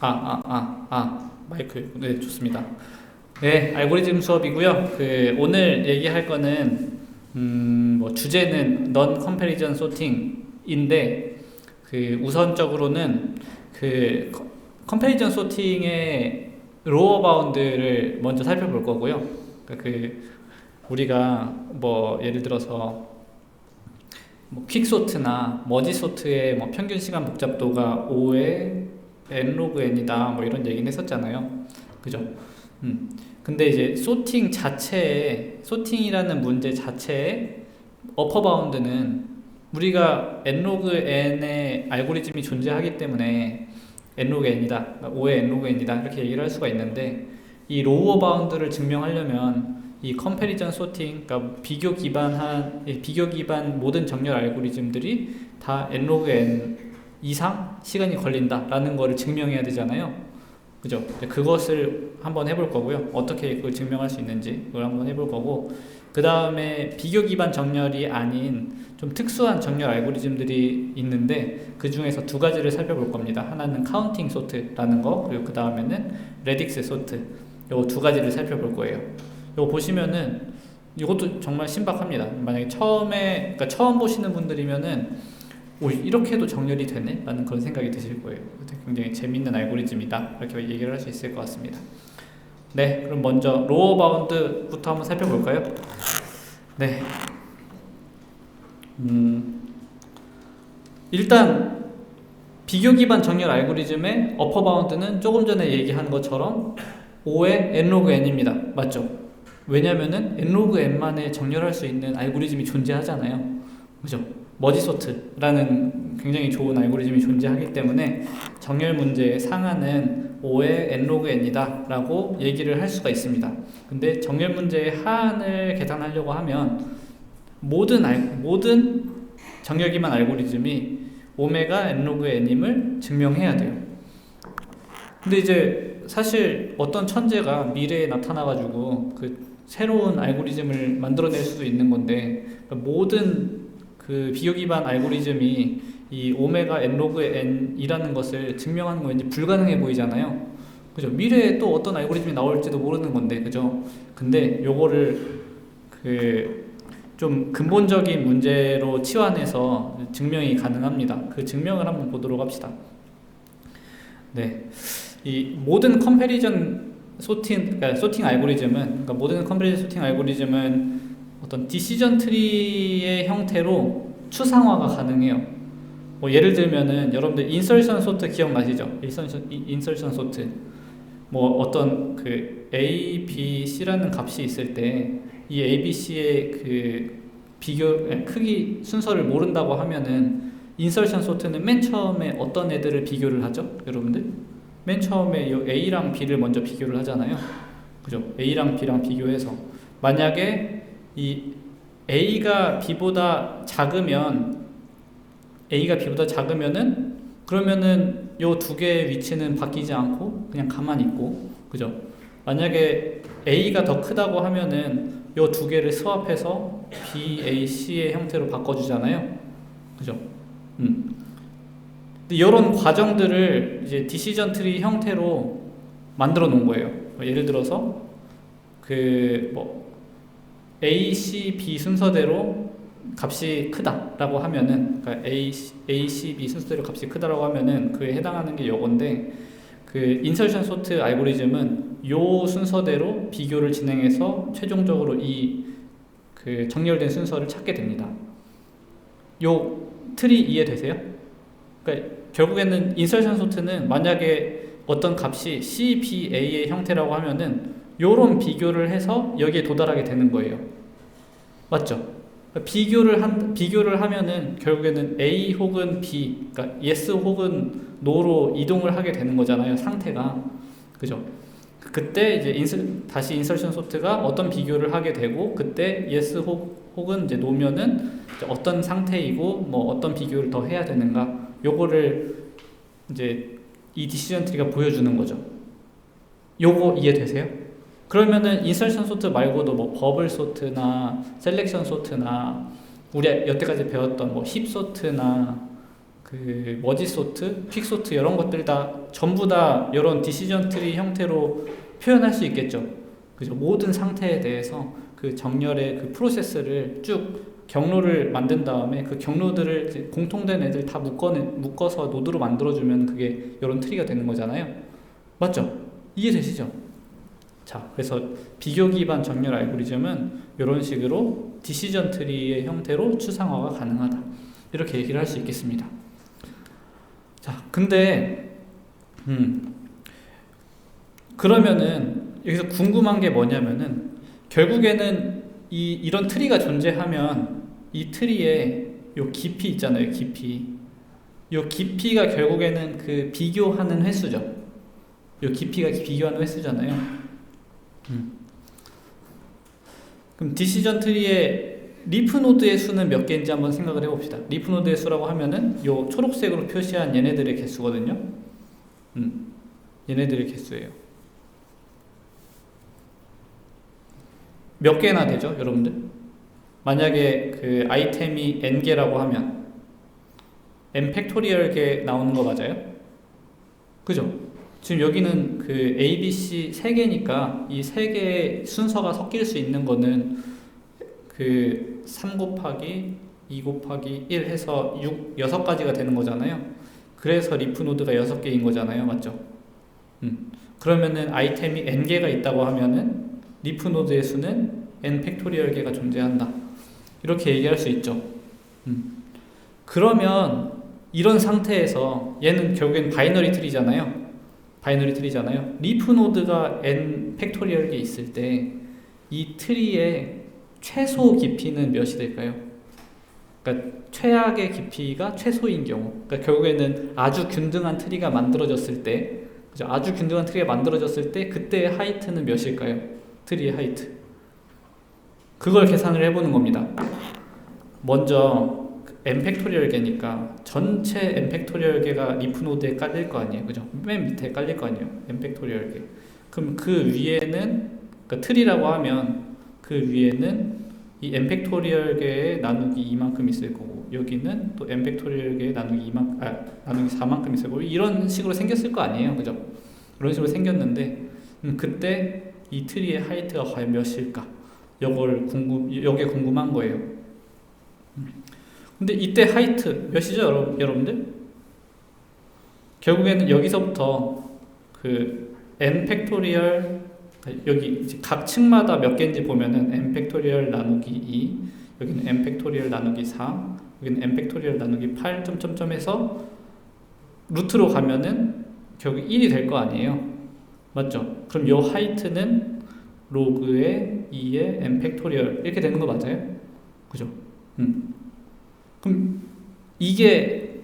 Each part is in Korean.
마이크. 네, 좋습니다. 네, 알고리즘 수업이고요. 오늘 얘기할 거는, 주제는 non comparison sorting인데, 우선적으로는 comparison sorting의 로어 바운드를 먼저 살펴볼 거고요. 우리가 예를 들어서 퀵 소트나 머지 소트의 평균 시간 복잡도가 5의 n 로그 n이다 이런 얘기는 했었잖아요. 그죠? 근데 이제 소팅이라는 문제 자체의 어퍼 바운드는 우리가 n 로그 n의 알고리즘이 존재하기 때문에 n 로그 n이다, 5의 n 로그 n이다 이렇게 얘기를 할 수가 있는데, 이 로어 바운드를 증명하려면 이 컴패리전 소팅, 그러니까 비교 기반 모든 정렬 알고리즘들이 다 n 로그 n 이상 시간이 걸린다라는 거를 증명해야 되잖아요. 그죠? 그것을 한번 해볼 거고요. 어떻게 그걸 증명할 수 있는지 그걸 한번 해볼 거고, 그 다음에 비교 기반 정렬이 아닌 좀 특수한 정렬 알고리즘들이 있는데 그 중에서 두 가지를 살펴볼 겁니다. 하나는 카운팅 소트라는 거, 그리고 그 다음에는 레딕스 소트. 요 두 가지를 살펴볼 거예요. 이거 보시면은 이것도 정말 신박합니다. 만약에 처음 보시는 분들이면은 이렇게 해도 정렬이 되네? 라는 그런 생각이 드실 거예요. 굉장히 재밌는 알고리즘이다 이렇게 얘기를 할 수 있을 것 같습니다. 네, 그럼 먼저 로어 바운드부터 한번 살펴볼까요? 네. 일단 비교 기반 정렬 알고리즘의 어퍼 바운드는 조금 전에 얘기한 것처럼 5의 n 로그 n입니다. 맞죠? 왜냐면은 n 로그 n만에 정렬할 수 있는 알고리즘이 존재하잖아요. 그죠? 머지소트라는 굉장히 좋은 알고리즘이 존재하기 때문에 정렬 문제의 상한은 5의 n 로그 n이다 라고 얘기를 할 수가 있습니다. 근데 정렬 문제의 하한을 계산하려고 하면 모든 정렬 기반 알고리즘이 오메가 n 로그 n임을 증명해야 돼요. 근데 이제 사실 어떤 천재가 미래에 나타나가지고 새로운 알고리즘을 만들어낼 수도 있는 건데, 모든 비교 기반 알고리즘이 이 오메가 n 로그 n이라는 것을 증명하는 건 왠지 불가능해 보이잖아요. 그죠? 미래에 또 어떤 알고리즘이 나올지도 모르는 건데, 그죠? 근데 요거를 좀 근본적인 문제로 치환해서 증명이 가능합니다. 그 증명을 한번 보도록 합시다. 네. 이 모든 컴패리전 소팅 알고리즘은, 모든 컴패리전 소팅 알고리즘은 어떤 디시전 트리의 형태로 추상화가 가능해요. 예를 들면은 여러분들 인설션 소트 기억나시죠? 인설션 소트. 어떤 A, B, C라는 값이 있을 때 이 A, B, C의 크기 순서를 모른다고 하면은 인설션 소트는 맨 처음에 어떤 애들을 비교를 하죠? 여러분들? 맨 처음에 A랑 B를 먼저 비교를 하잖아요. 그죠? A랑 B랑 비교해서 만약에 이 A가 B보다 작으면은 그러면은 요 두 개의 위치는 바뀌지 않고 그냥 가만히 있고, 그죠? 만약에 A가 더 크다고 하면은 요 두 개를 스왑해서 B, A, C의 형태로 바꿔주잖아요. 그죠? 이런 과정들을 이제 디시전 트리 형태로 만들어 놓은 거예요. 예를 들어서 A, C, B 순서대로 값이 크다라고 하면은, 그러니까 A, C, B 순서대로 값이 크다라고 하면은 그에 해당하는 게 요건데, 인설션 소트 알고리즘은 요 순서대로 비교를 진행해서 최종적으로 이 정렬된 순서를 찾게 됩니다. 요 틀이 이해되세요? 그러니까 결국에는 인설션 소트는 만약에 어떤 값이 C, B, A의 형태라고 하면은 요런 비교를 해서 여기에 도달하게 되는 거예요. 맞죠? 비교를 하면은 결국에는 A 혹은 B, 그러니까 yes 혹은 no로 이동을 하게 되는 거잖아요, 상태가. 그죠? 그때 이제 다시 인설션 소트가 어떤 비교를 하게 되고, 그때 yes 혹은 이제 no면은 이제 어떤 상태이고 어떤 비교를 더 해야 되는가, 요거를 이제 이 디시전 트리가 보여주는 거죠. 요거 이해되세요? 그러면은 인설션 소트 말고도 버블 소트나 셀렉션 소트나 우리 여태까지 배웠던 힙 소트나 그 머지 소트, 퀵 소트 이런 것들 다 전부 다 이런 디시전 트리 형태로 표현할 수 있겠죠. 그죠? 모든 상태에 대해서 그 정렬의 그 프로세스를 쭉 경로를 만든 다음에 그 경로들을 이제 공통된 애들 다 묶어서 노드로 만들어주면 그게 이런 트리가 되는 거잖아요. 맞죠? 이해되시죠? 자, 그래서 비교 기반 정렬 알고리즘은 이런 식으로 디시전 트리의 형태로 추상화가 가능하다. 이렇게 얘기를 할 수 있겠습니다. 자, 근데 그러면은 여기서 궁금한 게 뭐냐면은 결국에는 이런 트리가 존재하면 이 트리에 요 깊이 있잖아요. 요 깊이가 결국에는 그 비교하는 횟수죠. 요 깊이가 비교하는 횟수잖아요. 그럼 디시전 트리의 리프 노드의 수는 몇 개인지 한번 생각을 해봅시다. 리프 노드의 수라고 하면은 요 초록색으로 표시한 얘네들의 개수거든요. 얘네들의 개수예요. 몇 개나 되죠, 여러분들? 만약에 그 아이템이 n개라고 하면 n 팩토리얼 개 나오는 거 맞아요? 그죠? 지금 여기는 그 A, B, C 3개니까 이 3개의 순서가 섞일 수 있는 거는 그 3 곱하기 2 곱하기 1 해서 6가지가 되는 거잖아요. 그래서 리프 노드가 6개인 거잖아요. 맞죠? 그러면은 아이템이 n개가 있다고 하면은 리프 노드의 수는 n 팩토리얼 개가 존재한다. 이렇게 얘기할 수 있죠. 그러면 이런 상태에서 얘는 결국엔 바이너리 트리잖아요. 리프 노드가 n 팩토리얼 개 있을 때 이 트리의 최소 깊이는 몇이 될까요? 그러니까 최악의 깊이가 최소인 경우. 그러니까 결국에는 아주 균등한 트리가 만들어졌을 때, 그죠? 아주 균등한 트리가 만들어졌을 때 그때의 하이트는 몇일까요? 트리의 하이트. 그걸 계산을 해보는 겁니다. 먼저 n 팩토리얼 개니까 전체 n 팩토리얼 개가 리프 노드에 깔릴 거 아니에요, 그죠? 맨 밑에 깔릴 거 아니에요, n 팩토리얼 개. 그럼 그 위에는, 그러니까 트리라고 하면 그 위에는 이 n 팩토리얼 개의 나누기 2만큼 있을 거고, 여기는 또 n 팩토리얼 개의 나누기 4만큼 있을 거고, 이런 식으로 생겼을 거 아니에요, 그죠? 이런 식으로 생겼는데 그때 이 트리의 하이트가 과연 몇일까? 요게 궁금한 거예요. 근데 이때 하이트 몇이죠, 여러분들? 결국에는 여기서부터 그 n 팩토리얼, 여기 이제 각 층마다 몇 개인지 보면은 n 팩토리얼 나누기 2, 여기는 n 팩토리얼 나누기 4, 여기는 n 팩토리얼 나누기 8 점점점 해서 루트로 가면은 결국 1이 될 거 아니에요. 맞죠? 그럼 요 하이트는 로그의 2의 n 팩토리얼 이렇게 되는 거 맞아요? 그죠? 그럼 이게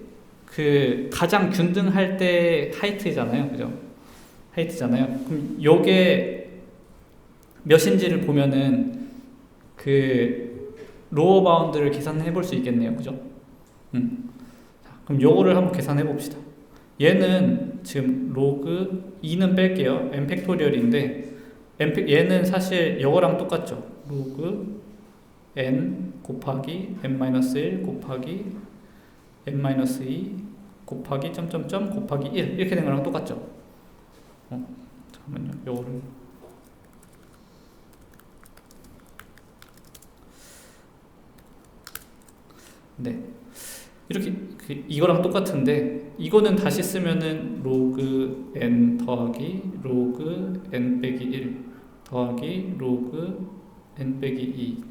그 가장 균등할 때 하이트잖아요, 그죠? 하이트잖아요. 그럼 요게 몇인지를 보면은 그 로어 바운드를 계산해 볼 수 있겠네요, 그죠? 그럼 요거를 한번 계산해 봅시다. 얘는 지금 로그 2는 뺄게요. n 팩토리얼인데 얘는 사실 요거랑 똑같죠. 로그 n 곱하기 n-1 곱하기 n-2 곱하기 점점점 곱하기 1 이렇게 된 거랑 똑같죠. 잠깐만요. 요거를 네, 이렇게 이거랑 똑같은데 이거는 다시 쓰면은 로그 n 더하기 로그 n 빼기 1 더하기 로그 n 빼기 2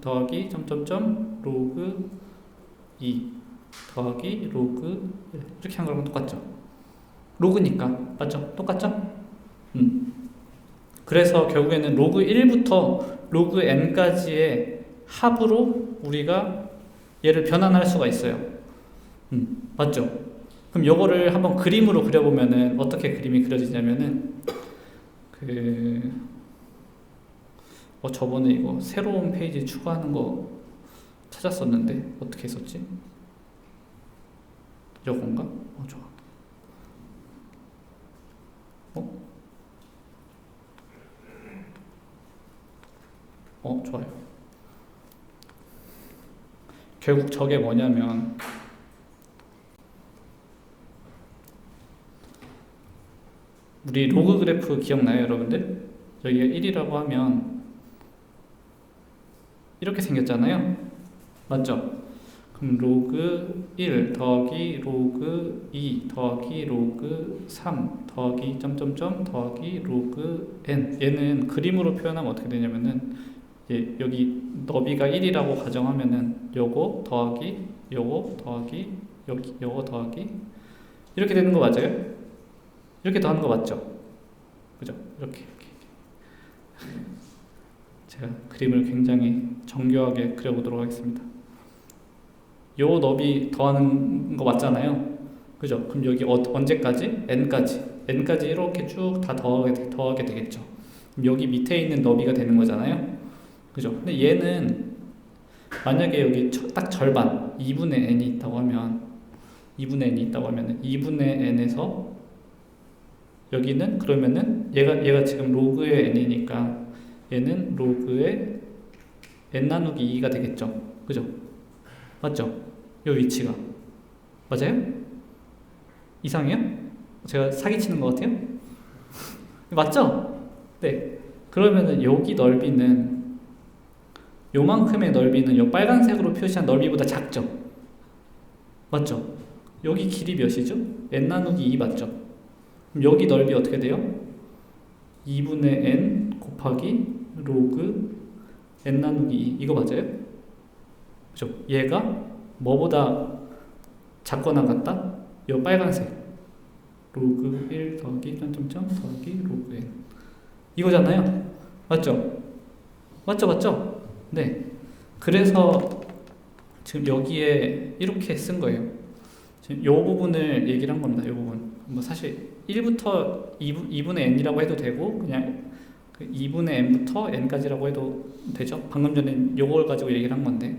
더하기 점점점 로그 2 더하기 로그 1 이렇게 한 거랑 똑같죠. 로그니까 맞죠? 똑같죠? 그래서 결국에는 로그 1부터 로그 n까지의 합으로 우리가 얘를 변환할 수가 있어요. 맞죠? 그럼 요거를 한번 그림으로 그려보면은 어떻게 그림이 그려지냐면은 저번에 이거 새로운 페이지 추가하는 거 찾았었는데 어떻게 했었지? 요건가? 좋아. 좋아요. 결국 저게 뭐냐면 우리 로그 그래프 기억나요, 여러분들? 여기가 1이라고 하면 이렇게 생겼잖아요. 맞죠? 그럼 로그 1 더하기 로그 2 더하기 로그 3 더하기 점점점 더하기 로그 n, 얘는 그림으로 표현하면 어떻게 되냐면은 여기 너비가 1이라고 가정하면은 요거 더하기 요거 더하기 여기 요거 더하기 이렇게 되는 거 맞아요? 이렇게 더하는 거 맞죠? 그죠? 이렇게 제가 그림을 굉장히 정교하게 그려보도록 하겠습니다. 요 너비 더하는 거 맞잖아요. 그죠? 그럼 여기 언제까지? n까지 이렇게 쭉 다 더하게 되겠죠. 그럼 여기 밑에 있는 너비가 되는 거잖아요. 그죠? 근데 얘는 만약에 여기 딱 절반 2분의 n이 있다고 하면 2분의 n에서 여기는 그러면은 얘가 지금 로그의 n이니까 얘는 로그의 n 나누기 2가 되겠죠. 그죠? 맞죠? 요 위치가 맞아요? 이상해요? 제가 사기치는 것 같아요? 맞죠? 네. 그러면은 여기 넓이는 요만큼의 넓이는 요 빨간색으로 표시한 넓이보다 작죠? 맞죠? 여기 길이 몇이죠? n 나누기 2 맞죠? 그럼 여기 넓이 어떻게 돼요? 2분의 n 곱하기 로그 n 나누기 2 이거 맞아요? 그죠? 얘가 뭐보다 작거나 같다? 요 빨간색 로그 1 더하기 점점점 더하기 로그 n 이거잖아요. 맞죠? 맞죠? 네. 그래서 지금 여기에 이렇게 쓴 거예요. 지금 요 부분을 얘기를 한 겁니다. 요 부분. 뭐 사실 1부터 2분의 n이라고 해도 되고 그냥 2분의 n부터 n까지라고 해도 되죠. 방금 전에 요걸 가지고 얘기를 한 건데.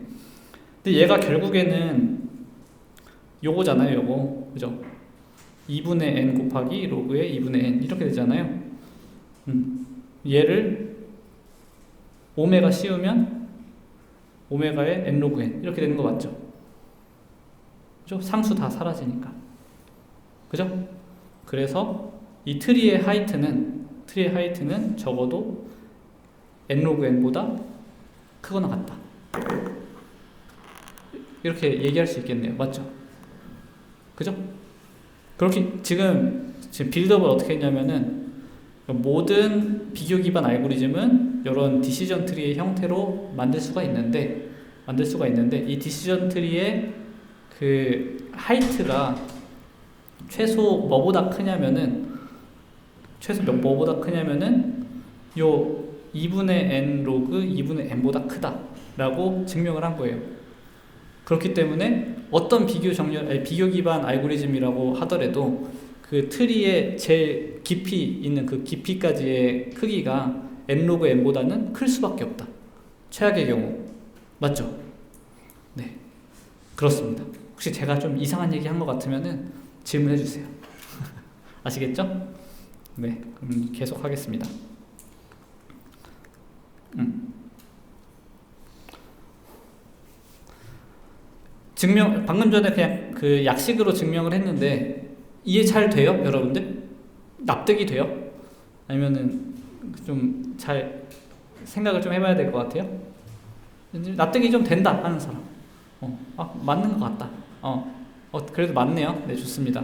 근데 얘가 결국에는 요거잖아요. 요거. 그죠? 2분의 n 곱하기 로그의 2분의 n 이렇게 되잖아요. 얘를 오메가 씌우면 오메가의 n 로그 n 이렇게 되는 거 맞죠? 그죠? 상수 다 사라지니까. 그죠? 그래서 이 트리의 하이트는 적어도 n 로그 n보다 크거나 같다. 이렇게 얘기할 수 있겠네요. 맞죠? 그죠? 그렇게 지금 빌드업을 어떻게 했냐면은 모든 비교 기반 알고리즘은 이런 디시전 트리의 형태로 만들 수가 있는데 이 디시전 트리의 그 하이트가 최소 뭐보다 크냐면은 요 2분의 n 로그 2분의 n보다 크다라고 증명을 한 거예요. 그렇기 때문에 어떤 비교 기반 알고리즘이라고 하더라도 그 트리의 제일 깊이 있는 그 깊이까지의 크기가 n 로그 n보다는 클 수밖에 없다. 최악의 경우. 맞죠? 네. 그렇습니다. 혹시 제가 좀 이상한 얘기 한 것 같으면은 질문해 주세요. 아시겠죠? 네. 그럼 계속 하겠습니다. 방금 전에 그냥 그 약식으로 증명을 했는데 이해 잘 돼요, 여러분들? 납득이 돼요? 아니면은 좀 잘 생각을 좀 해봐야 될 것 같아요? 납득이 좀 된다 하는 사람. 맞는 것 같다. 그래도 맞네요. 네, 좋습니다.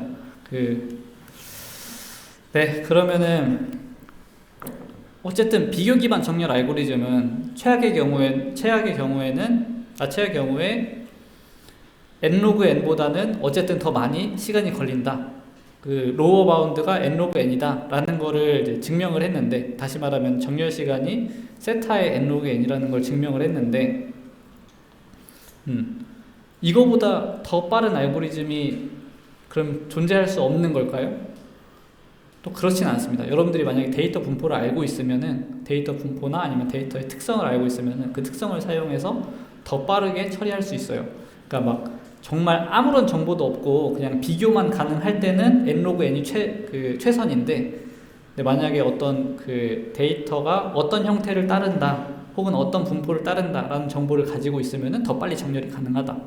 네, 그러면은 어쨌든 비교 기반 정렬 알고리즘은 최악의 경우에 n 로그 n보다는 어쨌든 더 많이 시간이 걸린다. 그 로어 바운드가 n 로그 n이다 라는 거를 이제 증명을 했는데, 다시 말하면 정렬 시간이 세타의 n 로그 n이라는 걸 증명을 했는데, 이거보다 더 빠른 알고리즘이 그럼 존재할 수 없는 걸까요? 또 그렇진 않습니다. 여러분들이 만약에 데이터 분포를 알고 있으면은, 데이터 분포나 아니면 데이터의 특성을 알고 있으면은 그 특성을 사용해서 더 빠르게 처리할 수 있어요. 그러니까 막 정말 아무런 정보도 없고 그냥 비교만 가능할 때는 n 로그 n이 최선인데, 만약에 어떤 그 데이터가 어떤 형태를 따른다 혹은 어떤 분포를 따른다라는 정보를 가지고 있으면은 더 빨리 정렬이 가능하다.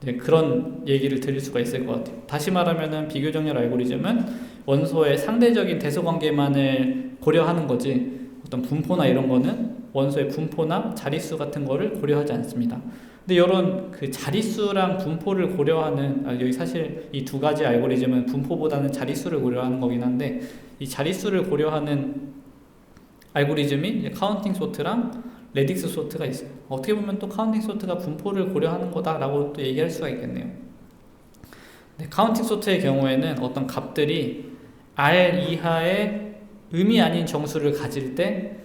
네, 그런 얘기를 드릴 수가 있을 것 같아요. 다시 말하면은 비교 정렬 알고리즘은 원소의 상대적인 대소관계만을 고려하는 거지 어떤 분포나 이런 거는 원소의 분포나 자릿수 같은 거를 고려하지 않습니다. 근데 이런 그 자릿수랑 분포를 고려하는 여기 사실 이 두 가지 알고리즘은 분포보다는 자릿수를 고려하는 거긴 한데 이 자릿수를 고려하는 알고리즘이 이제 카운팅 소트랑 레딕스 소트가 있어요. 어떻게 보면 또 카운팅 소트가 분포를 고려하는 거다라고 또 얘기할 수가 있겠네요. 네, 카운팅 소트의 경우에는 어떤 값들이 R 이하의 의미 아닌 정수를 가질 때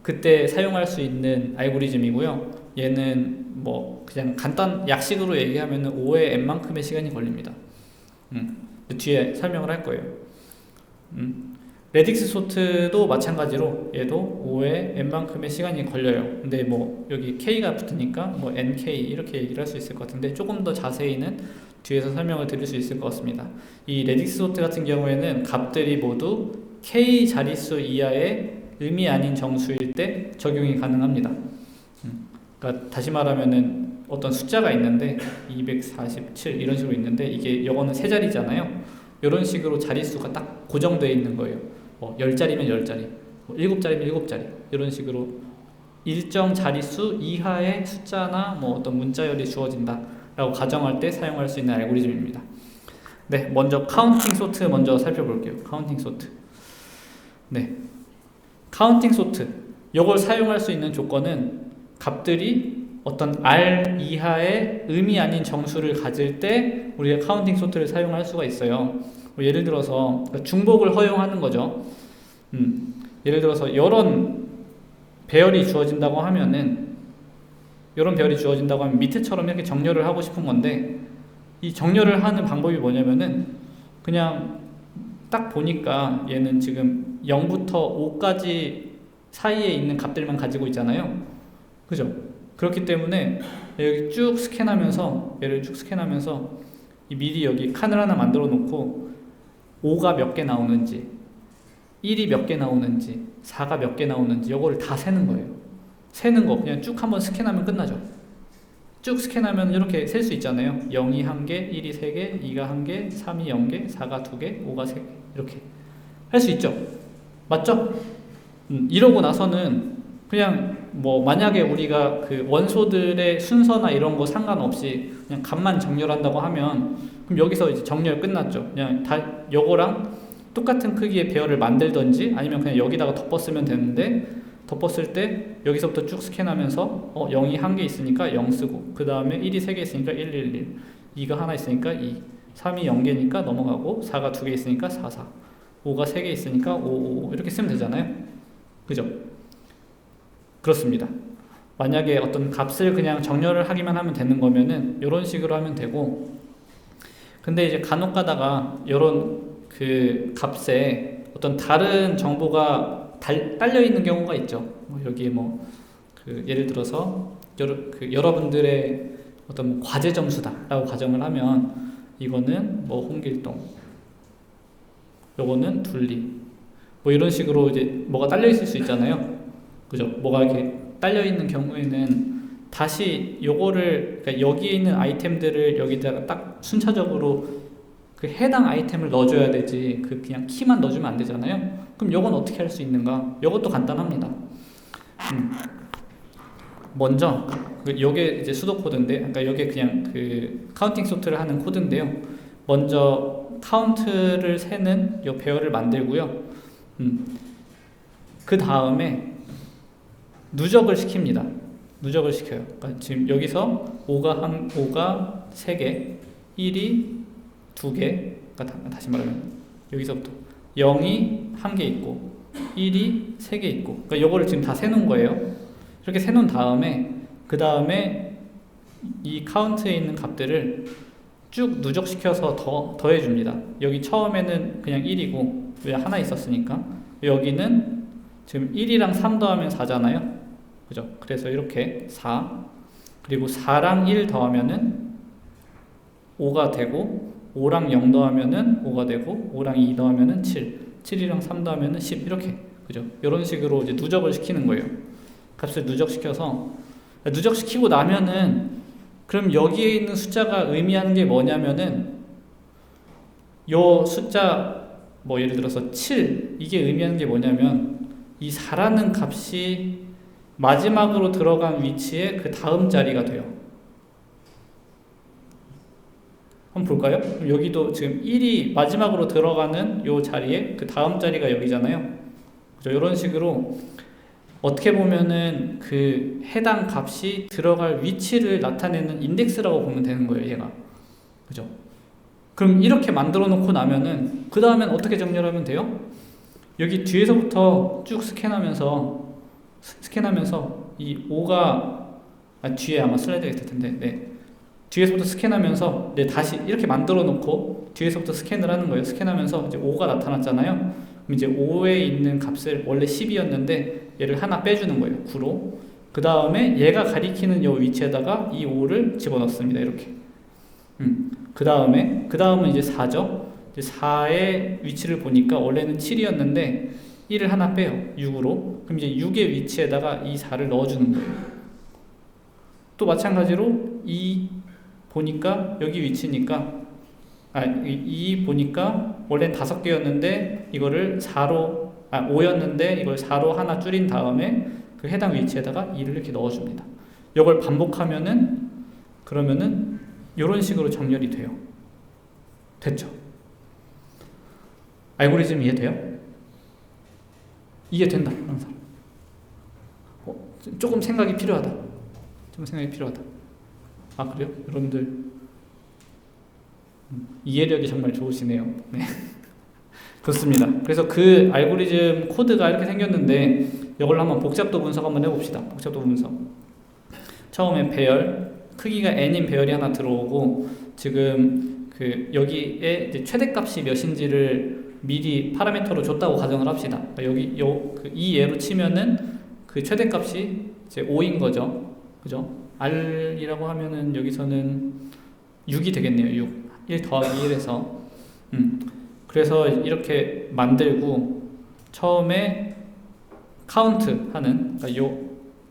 그때 사용할 수 있는 알고리즘이고요. 얘는 뭐 그냥 간단 약식으로 얘기하면 5의 n만큼의 시간이 걸립니다. 뒤에 설명을 할 거예요. 레딕스 소트도 마찬가지로 얘도 5의 n만큼의 시간이 걸려요. 근데 뭐 여기 k가 붙으니까 뭐 nk 이렇게 얘기를 할 수 있을 것 같은데 조금 더 자세히는 뒤에서 설명을 드릴 수 있을 것 같습니다. 이 레딕스 소트 같은 경우에는 값들이 모두 k 자릿수 이하의 의미 아닌 정수일 때 적용이 가능합니다. 그러니까 다시 말하면은 어떤 숫자가 있는데 247 이런 식으로 있는데 이게 요거는 세 자리잖아요. 이런 식으로 자릿수가 딱 고정되어 있는 거예요. 10자리면 10자리, 7자리면 7자리 이런 식으로 일정 자릿수 이하의 숫자나 뭐 어떤 문자열이 주어진다 라고 가정할 때 사용할 수 있는 알고리즘입니다. 네, 먼저 카운팅 소트 먼저 살펴볼게요. 카운팅 소트. 네, 카운팅 소트 이걸 사용할 수 있는 조건은 값들이 어떤 R 이하의 의미 아닌 정수를 가질 때 우리가 카운팅 소트를 사용할 수가 있어요. 예를 들어서 중복을 허용하는 거죠. 예를 들어서 이런 배열이 주어진다고 하면은 이런 배열이 주어진다고 하면 밑에처럼 이렇게 정렬을 하고 싶은 건데 이 정렬을 하는 방법이 뭐냐면은 그냥 딱 보니까 얘는 지금 0부터 5까지 사이에 있는 값들만 가지고 있잖아요. 그죠? 그렇기 때문에 여기 쭉 스캔하면서 얘를 쭉 스캔하면서 미리 여기 칸을 하나 만들어 놓고 5가 몇 개 나오는지 1이 몇 개 나오는지 4가 몇 개 나오는지 요거를 다 세는 거예요. 세는 거 그냥 쭉 한번 스캔하면 끝나죠. 쭉 스캔하면 이렇게 셀 수 있잖아요. 0이 1개, 1이 3개, 2가 1개, 3이 0개, 4가 2개, 5가 3개 이렇게 할 수 있죠. 맞죠? 이러고 나서는 그냥 뭐 만약에 우리가 그 원소들의 순서나 이런 거 상관없이 그냥 값만 정렬한다고 하면 그럼 여기서 이제 정렬 끝났죠. 그냥 다 요거랑 똑같은 크기의 배열을 만들던지 아니면 그냥 여기다가 덮었으면 되는데 덮었을 때 여기서부터 쭉 스캔하면서 0이 1개 있으니까 0 쓰고 그 다음에 1이 3개 있으니까 111 2가 하나 있으니까 2 3이 0개니까 넘어가고 4가 2개 있으니까 44 5가 3개 있으니까 5 이렇게 쓰면 되잖아요. 그죠? 그렇습니다. 만약에 어떤 값을 그냥 정렬을 하기만 하면 되는 거면은 이런 식으로 하면 되고 근데 이제 간혹 가다가 이런 그 값에 어떤 다른 정보가 딸려 있는 경우가 있죠. 뭐 여기에 뭐 그 예를 들어서 여러분들의 어떤 뭐 과제 점수다라고 가정을 하면 이거는 뭐 홍길동, 요거는 둘리, 뭐 이런 식으로 이제 뭐가 딸려 있을 수 있잖아요. 그죠? 뭐가 이렇게 딸려 있는 경우에는 다시 요거를 그러니까 여기에 있는 아이템들을 여기다가 딱 순차적으로 그 해당 아이템을 넣어줘야 되지 그냥 키만 넣어주면 안 되잖아요. 그럼 요건 어떻게 할 수 있는가? 요것도 간단합니다. 먼저 요게 이제 수도 코드인데 그러니까 요게 그냥 그 카운팅 소트를 하는 코드인데요. 먼저 카운트를 세는 요 배열을 만들고요. 그 다음에 누적을 시킵니다. 누적을 시켜요. 그러니까 지금 여기서 5가 3개, 1이 2개, 그러니까 다시 말하면 여기서부터 0이 1개 있고 1이 3개 있고 그러니까 요거를 지금 다 세놓은 거예요. 이렇게 세놓은 다음에 그 다음에 이 카운트에 있는 값들을 쭉 누적시켜서 더해줍니다. 여기 처음에는 그냥 1이고 왜 하나 있었으니까 여기는 지금 1이랑 3 더하면 4잖아요. 그죠? 그래서 이렇게 4 그리고 4랑 1 더하면은 5가 되고 5랑 0 더하면은 5가 되고 5랑 2 더하면은 7 7이랑 3 더하면은 10 이렇게 그죠? 이런 식으로 이제 누적을 시키는 거예요. 값을 누적시켜서 누적시키고 나면은 그럼 여기에 있는 숫자가 의미하는 게 뭐냐면은 요 숫자 뭐 예를 들어서 7 이게 의미하는 게 뭐냐면 이 4라는 값이 마지막으로 들어간 위치에 그 다음 자리가 돼요. 한번 볼까요? 그럼 여기도 지금 1이 마지막으로 들어가는 요 자리에 그 다음 자리가 여기잖아요. 그죠? 이런 식으로 어떻게 보면은 그 해당 값이 들어갈 위치를 나타내는 인덱스라고 보면 되는 거예요, 얘가. 그죠? 그럼 이렇게 만들어 놓고 나면은 그 다음엔 어떻게 정렬하면 돼요? 여기 뒤에서부터 쭉 스캔하면서 이 5가 뒤에 아마 슬라이드가 있을 텐데, 네. 뒤에서부터 스캔하면서 다시 이렇게 만들어 놓고 뒤에서부터 스캔을 하는 거예요. 스캔하면서 이제 5가 나타났잖아요. 그럼 이제 5에 있는 값을 원래 10이었는데 얘를 하나 빼주는 거예요. 9로. 그 다음에 얘가 가리키는 이 위치에다가 이 5를 집어넣습니다. 이렇게. 그 다음은 이제 4죠. 이제 4의 위치를 보니까 원래는 7이었는데 1을 하나 빼요. 6으로. 그럼 이제 6의 위치에다가 이 4를 넣어주는 거예요. 또 마찬가지로 2 보니까 여기 위치니까 보니까 원래는 5개였는데 이거를 5였는데 이걸 4로 하나 줄인 다음에 그 해당 위치에다가 2를 이렇게 넣어줍니다. 이걸 반복하면은 그러면은 이런 식으로 정렬이 돼요. 됐죠? 알고리즘 이해돼요? 이해된다. 항상. 조금 생각이 필요하다. 아, 그래요? 여러분들 이해력이 정말 좋으시네요. 네. 그렇습니다. 그래서 그 알고리즘 코드가 이렇게 생겼는데 이걸 한번 복잡도 분석 한번 해봅시다. 복잡도 분석. 처음에 배열, 크기가 n인 배열이 하나 들어오고 지금 그 여기에 이제 최대값이 몇인지를 미리 파라미터로 줬다고 가정을 합시다. 여기 이 예로 치면은 그 최대값이 이제 5인 거죠. 그죠? r이라고 하면은 여기서는 6이 되겠네요. 6. 1 더하기 1에서. 그래서 이렇게 만들고 처음에 카운트 하는 그러니까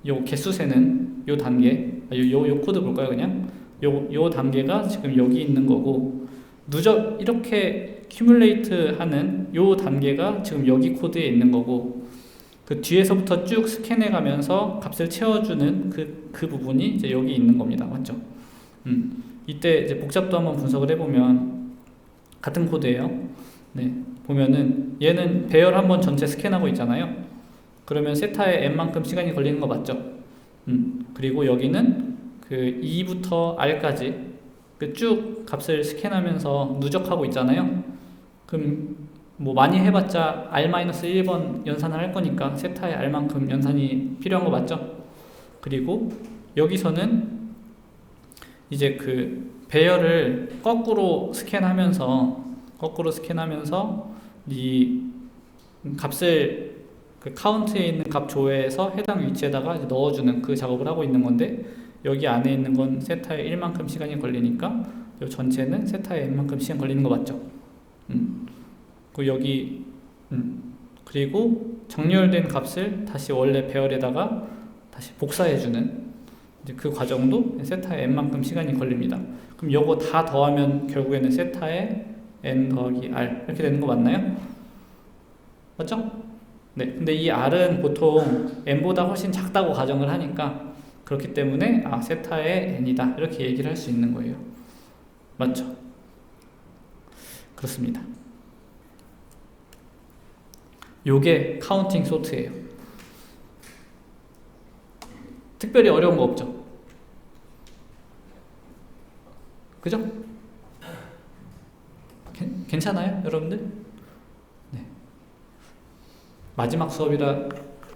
요 개수 세는 요 단계 요 코드 볼까요? 그냥 요 단계가 지금 여기 있는 거고 누적 이렇게 큐뮬레이트 하는 요 단계가 지금 여기 코드에 있는 거고 그 뒤에서부터 쭉 스캔해 가면서 값을 채워주는 그 부분이 이제 여기 있는 겁니다. 맞죠? 이때 이제 복잡도 한번 분석을 해보면 같은 코드예요. 네, 보면은 얘는 배열 한번 전체 스캔하고 있잖아요. 그러면 세타에 n만큼 시간이 걸리는 거 맞죠? 그리고 여기는 그 2부터 r까지 그 쭉 값을 스캔하면서 누적하고 있잖아요. 그럼 뭐 많이 해봤자 r-1번 연산을 할 거니까 세타에 r만큼 연산이 필요한 거 맞죠? 그리고 여기서는 이제 그 배열을 거꾸로 스캔하면서 이 값을 그 카운트에 있는 값 조회해서 해당 위치에다가 이제 넣어주는 그 작업을 하고 있는 건데 여기 안에 있는 건 세타에 1만큼 시간이 걸리니까 이 전체는 세타에 n만큼 시간 걸리는 거 맞죠? 그 여기 그리고 정렬된 값을 다시 원래 배열에다가 다시 복사해주는 이제 그 과정도 세타에 n만큼 시간이 걸립니다. 그럼 요거 다 더하면 결국에는 세타에 n 더하기 r 이렇게 되는 거 맞나요? 맞죠? 네. 근데 이 r은 보통 n보다 훨씬 작다고 가정을 하니까 그렇기 때문에 세타의 n이다 이렇게 얘기를 할 수 있는 거예요. 맞죠? 그렇습니다. 요게 카운팅 소트예요. 특별히 어려운 거 없죠? 그죠? 괜찮아요, 여러분들? 네. 마지막 수업이라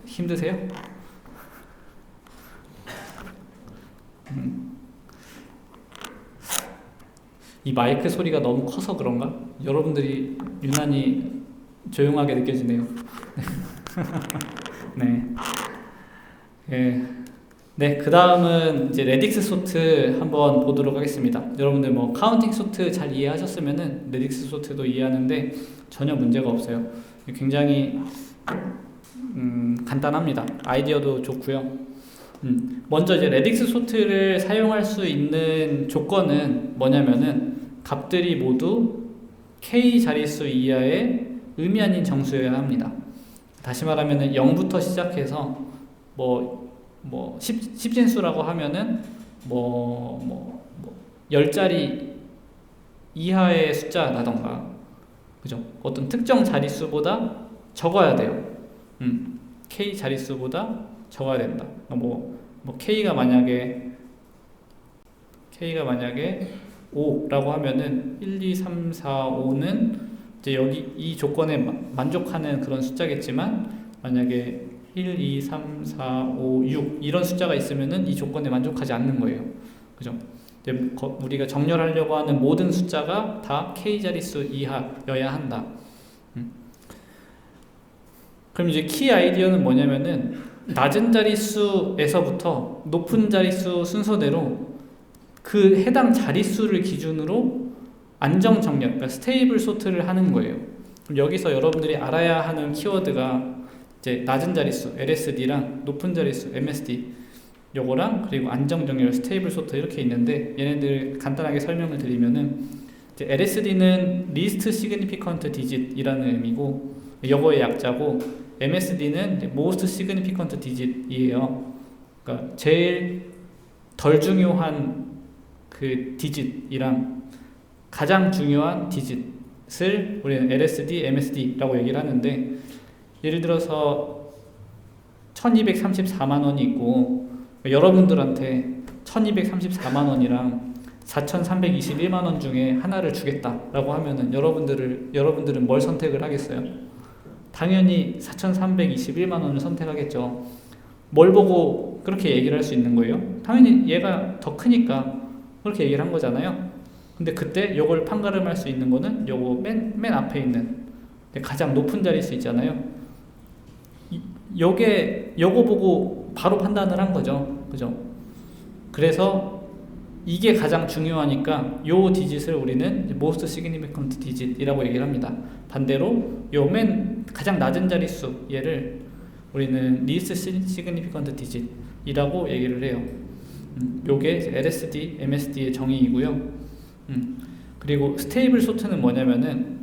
힘드세요? 이 마이크 소리가 너무 커서 그런가? 여러분들이 유난히 조용하게 느껴지네요. 네. 네, 그 다음은 이제 레딕스 소트 한번 보도록 하겠습니다. 여러분들 뭐 카운팅 소트 잘 이해하셨으면은 레딕스 소트도 이해하는데 전혀 문제가 없어요. 굉장히 간단합니다. 아이디어도 좋고요. 먼저 이제 레딕스 소트를 사용할 수 있는 조건은 뭐냐면은 값들이 모두 k 자릿수 이하의 의미 아닌 정수여야 합니다. 다시 말하면은 0부터 시작해서 뭐 10진수라고 하면은 10자리 이하의 숫자라던가, 그죠? 어떤 특정 자릿수보다 적어야 돼요. K 자릿수보다 적어야 된다. K가 만약에 5라고 하면은 1, 2, 3, 4, 5는 이제 여기 이 조건에 만족하는 그런 숫자겠지만, 만약에 1, 2, 3, 4, 5, 6 이런 숫자가 있으면은 이 조건에 만족하지 않는 거예요. 그죠? 우리가 정렬하려고 하는 모든 숫자가 다 K 자릿수 이하여야 한다. 그럼 이제 키 아이디어는 뭐냐면은, 낮은 자릿수에서부터 높은 자릿수 순서대로 그 해당 자릿수를 기준으로 안정 정렬, 그러니까 스테이블 소트를 하는 거예요. 그럼 여기서 여러분들이 알아야 하는 키워드가 이제 낮은 자릿수 LSD랑 높은 자릿수 MSD, 요거랑 그리고 안정 정렬 스테이블 소트 이렇게 있는데, 얘네들 간단하게 설명을 드리면은, 이제 LSD는 Least Significant Digit이라는 의미고, 요거의 약자고, MSD는 Most Significant Digit이에요. 그러니까 제일 덜 중요한 그 디짓이랑 가장 중요한 디짓을 우리는 LSD, MSD라고 얘기를 하는데, 예를 들어서 1234만 원이 있고, 여러분들한테 1234만 원이랑 4321만 원 중에 하나를 주겠다라고 하면은 여러분들은 뭘 선택을 하겠어요? 당연히 4321만 원을 선택하겠죠. 뭘 보고 그렇게 얘기를 할 수 있는 거예요? 당연히 얘가 더 크니까 그렇게 얘기를 한 거잖아요. 근데 그때 요걸 판가름할 수 있는 거는 요거 맨 앞에 있는 가장 높은 자릿수 있잖아요. 요거 보고 바로 판단을 한 거죠. 그죠? 그래서 이게 가장 중요하니까 요 디짓을 우리는 Most Significant Digit이라고 얘기를 합니다. 반대로 요 가장 낮은 자릿수 얘를 우리는 Least Significant Digit이라고 얘기를 해요. 요게 LSD, MSD의 정의이고요. 그리고 스테이블 소트는 뭐냐면은,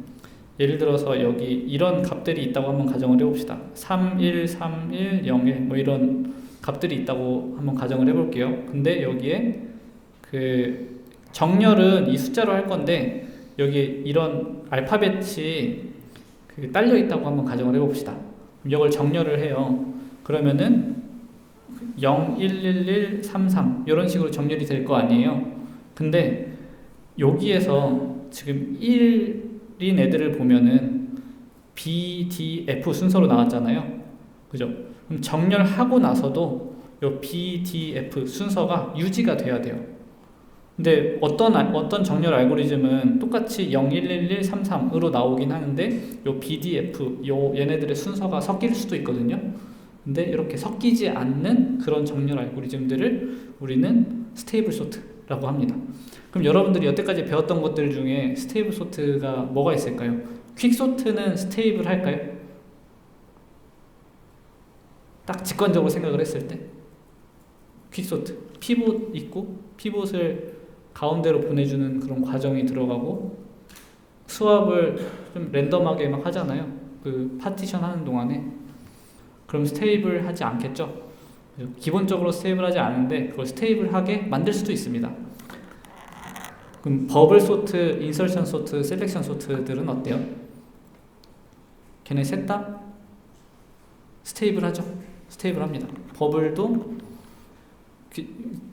예를 들어서 여기 이런 값들이 있다고 한번 가정을 해봅시다. 31, 31, 01 뭐 이런 값들이 있다고 한번 가정을 해볼게요. 근데 여기에 그 정렬은 이 숫자로 할 건데, 여기 이런 알파벳이 그 딸려 있다고 한번 가정을 해봅시다. 이걸 정렬을 해요. 그러면은 0, 1, 1, 1, 3, 3 이런 식으로 정렬이 될 거 아니에요. 근데 여기에서 지금 1인 애들을 보면은 B, D, F 순서로 나왔잖아요. 그죠? 그럼 정렬하고 나서도 요 B, D, F 순서가 유지가 돼야 돼요. 근데 어떤 정렬 알고리즘은 똑같이 0, 1, 1, 1, 3, 3으로 나오긴 하는데, 요 B, D, F 얘네들의 순서가 섞일 수도 있거든요. 근데 이렇게 섞이지 않는 그런 정렬 알고리즘들을 우리는 스테이블 소트라고 합니다. 그럼 여러분들이 여태까지 배웠던 것들 중에 스테이블 소트가 뭐가 있을까요? 퀵 소트는 스테이블 할까요? 딱 직관적으로 생각을 했을 때 퀵 소트, 피봇 있고 피봇을 가운데로 보내주는 그런 과정이 들어가고, 스왑을 좀 랜덤하게 막 하잖아요. 그 파티션 하는 동안에. 그럼 스테이블 하지 않겠죠? 기본적으로 스테이블 하지 않은데 그걸 스테이블하게 만들 수도 있습니다. 그럼 버블 소트, 인설션 소트, 셀렉션 소트들은 어때요? 걔네 셋 다 스테이블 하죠? 스테이블 합니다. 버블도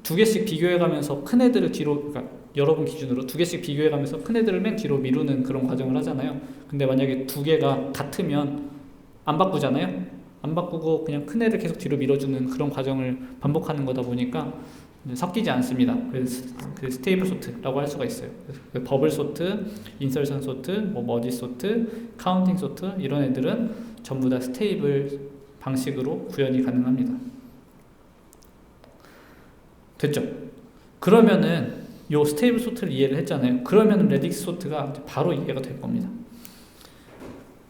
두 개씩 비교해가면서 큰 애들을 뒤로, 그러니까 여러분 기준으로 두 개씩 비교해가면서 큰 애들을 맨 뒤로 미루는 그런 과정을 하잖아요. 근데 만약에 두 개가 같으면 안 바꾸잖아요. 안 바꾸고 그냥 큰 애를 계속 뒤로 밀어주는 그런 과정을 반복하는 거다 보니까 섞이지 않습니다. 그래서 그 스테이블 소트라고 할 수가 있어요. 버블 소트, 인설션 소트, 머지 소트, 카운팅 소트 이런 애들은 전부 다 스테이블 방식으로 구현이 가능합니다. 됐죠? 그러면은 요 스테이블 소트를 이해를 했잖아요. 그러면은 레딕스 소트가 바로 이해가 될 겁니다.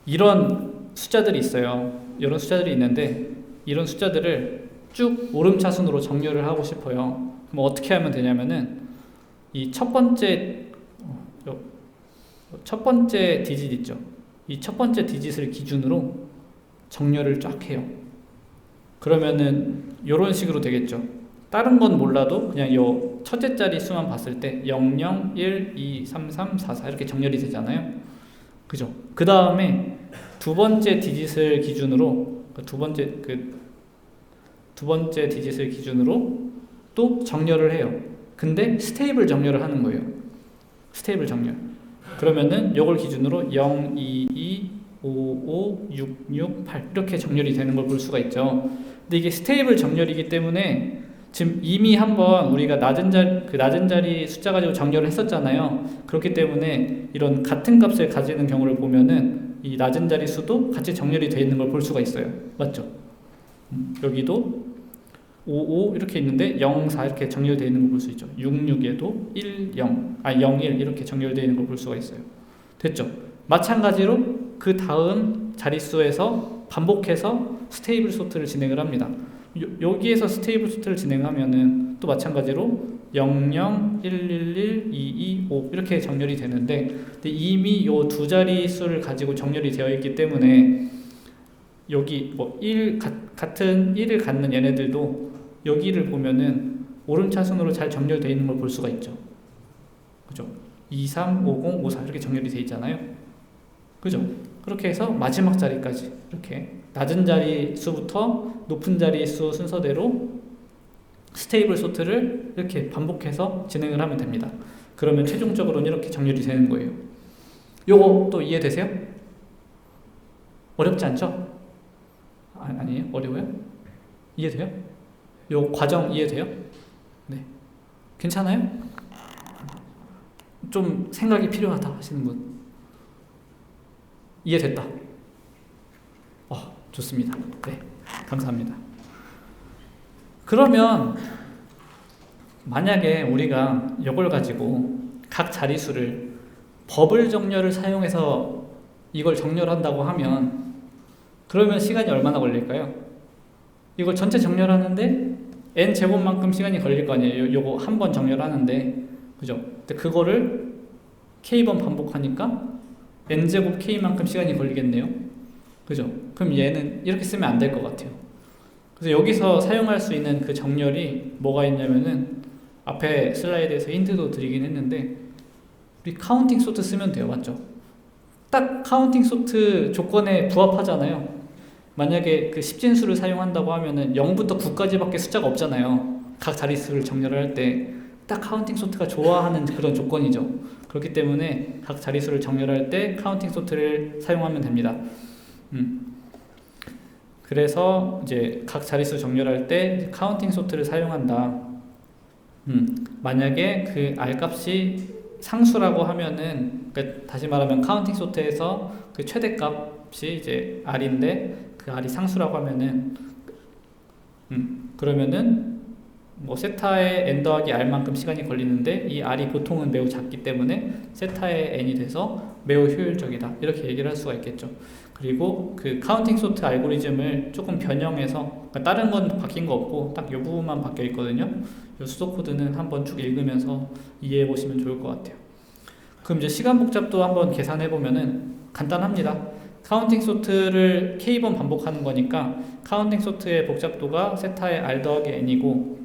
이런 숫자들이 있어요. 이런 숫자들이 있는데 이런 숫자들을 쭉 오름차순으로 정렬을 하고 싶어요. 그럼 어떻게 하면 되냐면은 이 첫 번째 디짓 있죠. 이 첫 번째 디짓을 기준으로 정렬을 쫙 해요. 그러면은 이런 식으로 되겠죠. 다른 건 몰라도 그냥 요 첫째 자리 수만 봤을 때 0, 0, 1, 2, 3, 3, 4, 4 이렇게 정렬이 되잖아요. 그죠? 그 다음에 두 번째 디짓을 기준으로 두 번째 디짓을 기준으로 또 정렬을 해요. 근데 스테이블 정렬을 하는 거예요. 스테이블 정렬. 그러면은 요걸 기준으로 0, 2, 2, 5, 5, 6, 6, 8 이렇게 정렬이 되는 걸 볼 수가 있죠. 근데 이게 스테이블 정렬이기 때문에 지금 이미 한번 우리가 낮은 자리 숫자 가지고 정렬을 했었잖아요. 그렇기 때문에 이런 같은 값을 가지는 경우를 보면은 이 낮은 자리 수도 같이 정렬이 되어 있는 걸 볼 수가 있어요. 맞죠? 여기도 5, 5 이렇게 있는데 0, 4 이렇게 정렬되어 있는 걸 볼 수 있죠. 6, 6에도 1, 0, 0, 1 이렇게 정렬되어 있는 걸 볼 수가 있어요. 됐죠? 마찬가지로 그 다음 자릿수에서 반복해서 스테이블 소트를 진행을 합니다. 여기에서 스테이블 소트를 진행하면은 또 마찬가지로 0, 0, 1, 1, 1, 2, 2, 5 이렇게 정렬이 되는데 근데 이미 요 두 자릿수를 가지고 정렬이 되어 있기 때문에 여기 뭐 같은 1을 갖는 얘네들도 여기를 보면은 오름차순으로 잘 정렬되어 있는 걸 볼 수가 있죠. 그죠? 2, 3, 5, 0, 5, 4 이렇게 정렬이 되어 있잖아요. 그죠? 그렇게 해서 마지막 자리까지 이렇게 낮은 자리 수부터 높은 자리 수 순서대로 스테이블 소트를 이렇게 반복해서 진행을 하면 됩니다. 그러면 최종적으로는 이렇게 정렬이 되는 거예요. 요거 또 이해되세요? 어렵지 않죠? 아니에요? 어려워요? 이해돼요? 요 과정 이해돼요? 네. 괜찮아요? 좀 생각이 필요하다 하시는 분 이해됐다. 좋습니다. 네, 감사합니다. 그러면 만약에 우리가 이걸 가지고 각 자릿수를 버블 정렬을 사용해서 이걸 정렬한다고 하면 그러면 시간이 얼마나 걸릴까요? 이걸 전체 정렬하는데 n 제곱만큼 시간이 걸릴 거 아니에요. 요거 한 번 정렬하는데 그죠? 근데 그거를 k번 반복하니까 n 제곱 k만큼 시간이 걸리겠네요. 그죠? 그럼 얘는 이렇게 쓰면 안 될 것 같아요. 그래서 여기서 사용할 수 있는 그 정렬이 뭐가 있냐면은 앞에 슬라이드에서 힌트도 드리긴 했는데 우리 카운팅 소트 쓰면 돼요. 맞죠? 딱 카운팅 소트 조건에 부합하잖아요. 만약에 그 십진수를 사용한다고 하면은 0부터 9까지밖에 숫자가 없잖아요. 각 자릿수를 정렬을 할 때 딱 카운팅 소트가 좋아하는 그런 조건이죠. 그렇기 때문에 각 자릿수를 정렬할 때 카운팅 소트를 사용하면 됩니다. 그래서 이제 각 자릿수 정렬할 때 카운팅 소트를 사용한다. 만약에 그 R 값이 상수라고 하면은 그러니까 다시 말하면 카운팅 소트에서 그 최대 값이 이제 R인데 그 R이 상수라고 하면은 그러면은 뭐 세타의 n 더하기 r만큼 시간이 걸리는데 이 r이 보통은 매우 작기 때문에 세타의 n이 돼서 매우 효율적이다 이렇게 얘기를 할 수가 있겠죠. 그리고 그 카운팅 소트 알고리즘을 조금 변형해서 그러니까 다른 건 바뀐 거 없고 딱 이 부분만 바뀌어 있거든요. 이 수도 코드는 한번 쭉 읽으면서 이해해 보시면 좋을 것 같아요. 그럼 이제 시간 복잡도 한번 계산해 보면은 간단합니다. 카운팅 소트를 k번 반복하는 거니까 카운팅 소트의 복잡도가 세타의 r 더하기 n이고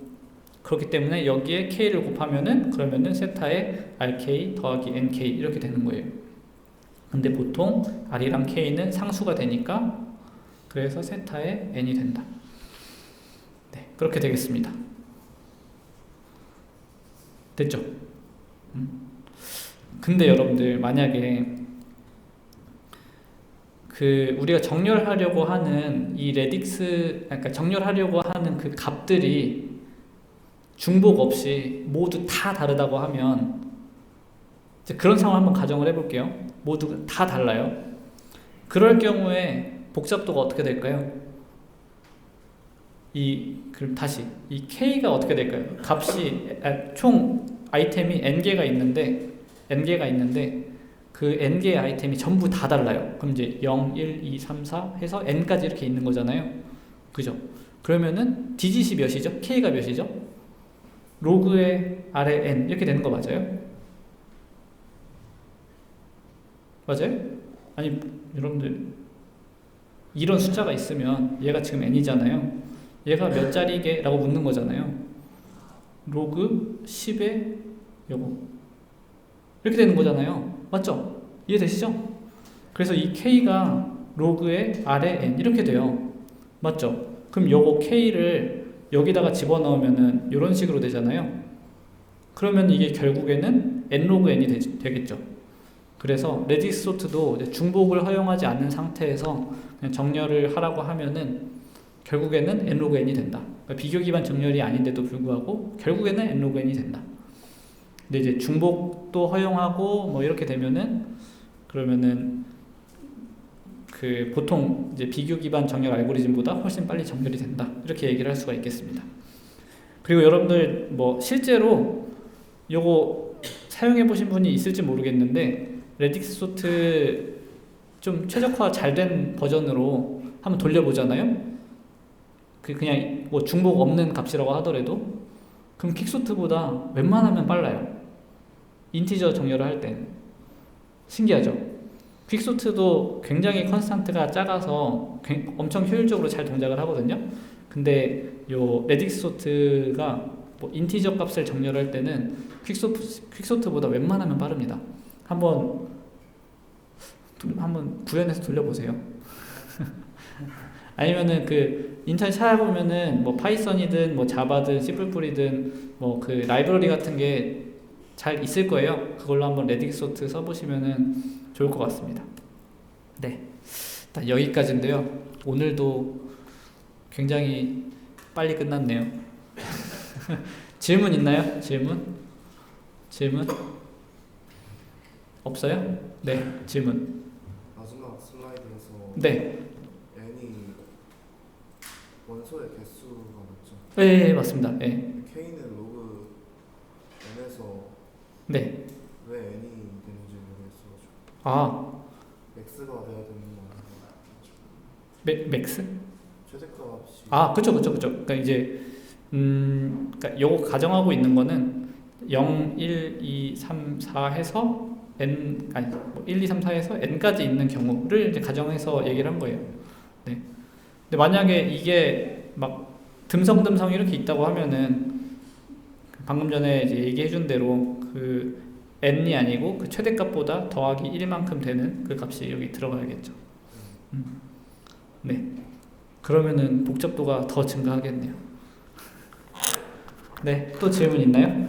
그렇기 때문에 여기에 k를 곱하면은 그러면은 세타의 rk 더하기 nk 이렇게 되는 거예요. 근데 보통 r이랑 k는 상수가 되니까 그래서 세타의 n이 된다. 네, 그렇게 되겠습니다. 됐죠? 근데 여러분들 만약에 그 우리가 정렬하려고 하는 이 레딕스 그러니까 정렬하려고 하는 그 값들이 중복 없이 모두 다 다르다고 하면 이제 그런 상황 한번 가정을 해볼게요. 모두 다 달라요. 그럴 경우에 복잡도가 어떻게 될까요? 그럼 다시 이 k가 어떻게 될까요? 값이 총 아이템이 n개가 있는데 그 n개의 아이템이 전부 다 달라요. 그럼 이제 0, 1, 2, 3, 4 해서 n까지 이렇게 있는 거잖아요. 그죠? 그러면은 디짓이 몇이죠? k가 몇이죠? 로그의 r의 n 이렇게 되는 거 맞아요? 맞아요? 아니 여러분들 이런 숫자가 있으면 얘가 지금 n이잖아요. 얘가 몇 자리게? 라고 묻는 거잖아요. 로그 10의 요거 이렇게 되는 거잖아요. 맞죠? 이해되시죠? 그래서 이 k가 로그의 r의 n 이렇게 돼요. 맞죠? 그럼 요거 k를 여기다가 집어넣으면은 이런 식으로 되잖아요. 그러면 이게 결국에는 n 로그 n이 되겠죠. 그래서 레디스 소트도 이제 중복을 허용하지 않는 상태에서 그냥 정렬을 하라고 하면은 결국에는 n 로그 n이 된다. 그러니까 비교 기반 정렬이 아닌데도 불구하고 결국에는 n 로그 n이 된다. 근데 이제 중복도 허용하고 뭐 이렇게 되면은 그러면은 그 보통 이제 비교 기반 정렬 알고리즘보다 훨씬 빨리 정렬이 된다. 이렇게 얘기를 할 수가 있겠습니다. 그리고 여러분들 뭐 실제로 요거 사용해 보신 분이 있을지 모르겠는데 레디스 소트 좀 최적화 잘 된 버전으로 한번 돌려보잖아요. 그냥 뭐 중복 없는 값이라고 하더라도 그럼 퀵소트보다 웬만하면 빨라요. 인티저 정렬을 할 땐. 신기하죠? 퀵소트도 굉장히 컨스탄트가 작아서 엄청 효율적으로 잘 동작을 하거든요. 근데 요 레디스 소트가 뭐 인티저 값을 정렬할 때는 퀵소트보다 웬만하면 빠릅니다. 한번 구현해서 돌려보세요. 아니면은 그 인터넷 찾아보면은 뭐 파이썬이든 뭐 자바든 C++이든 뭐 그 라이브러리 같은 게 잘 있을 거예요. 그걸로 한번 레디스 소트 써보시면은 좋을 것 같습니다. 네, 일단 여기까지인데요. 오늘도 굉장히 빨리 끝났네요. 질문 있나요? 질문? 없어요? 네, 질문. 마지막 슬라이드에서 네. n이 원소의 개수가 맞죠? 네, 맞습니다. 네. k는 로그 n에서 네. 왜 n이 되는지 모르겠어가지고 아, x가 돼야 되는 거 아닌가요? 맥스? 최대값이 아, 그쵸. 그러니까 이제 그러니까 요거 가정하고 있는 거는 0, 1, 2, 3, 4 해서 n 아니 뭐 1, 2, 3, 4에서 n까지 있는 경우를 이제 가정해서 얘기를 한 거예요. 네. 근데 만약에 이게 막 듬성듬성 이렇게 있다고 하면은 방금 전에 이제 얘기해준 대로 그 n이 아니고 그 최대값보다 더하기 1만큼 되는 그 값이 여기 들어가야겠죠. 네. 그러면은 복잡도가 더 증가하겠네요. 네. 또 질문 있나요?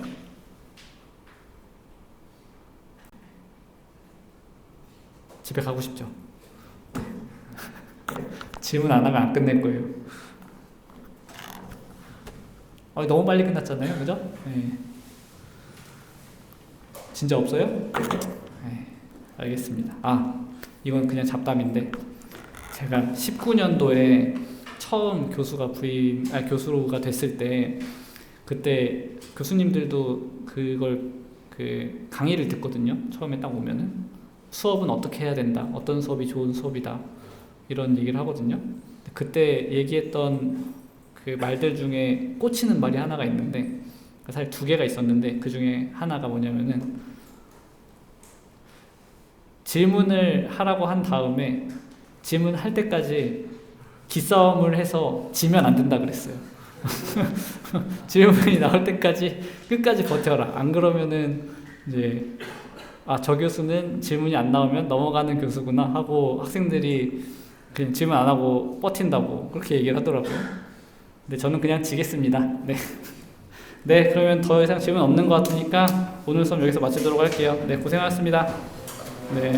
집에 가고 싶죠? 질문 안 하면 안 끝낼 거예요. 너무 빨리 끝났잖아요, 그죠? 네. 진짜 없어요? 네, 알겠습니다. 이건 그냥 잡담인데 제가 19년도에 처음 교수가 됐을 때 그때 교수님들도 그걸 그 강의를 듣거든요. 처음에 딱 오면은 수업은 어떻게 해야 된다, 어떤 수업이 좋은 수업이다 이런 얘기를 하거든요. 그때 얘기했던 그 말들 중에 꽂히는 말이 하나가 있는데 사실 두 개가 있었는데 그 중에 하나가 뭐냐면은 질문을 하라고 한 다음에 질문할 때까지 기싸움을 해서 지면 안 된다 그랬어요. 질문이 나올 때까지 끝까지 버텨라. 안 그러면은 이제 저 교수는 질문이 안 나오면 넘어가는 교수구나 하고 학생들이 그냥 질문 안 하고 버틴다고 그렇게 얘기를 하더라고요. 근데 저는 그냥 지겠습니다. 네. 네, 그러면 더 이상 질문 없는 것 같으니까 오늘 수업 여기서 마치도록 할게요. 네, 고생하셨습니다. 네.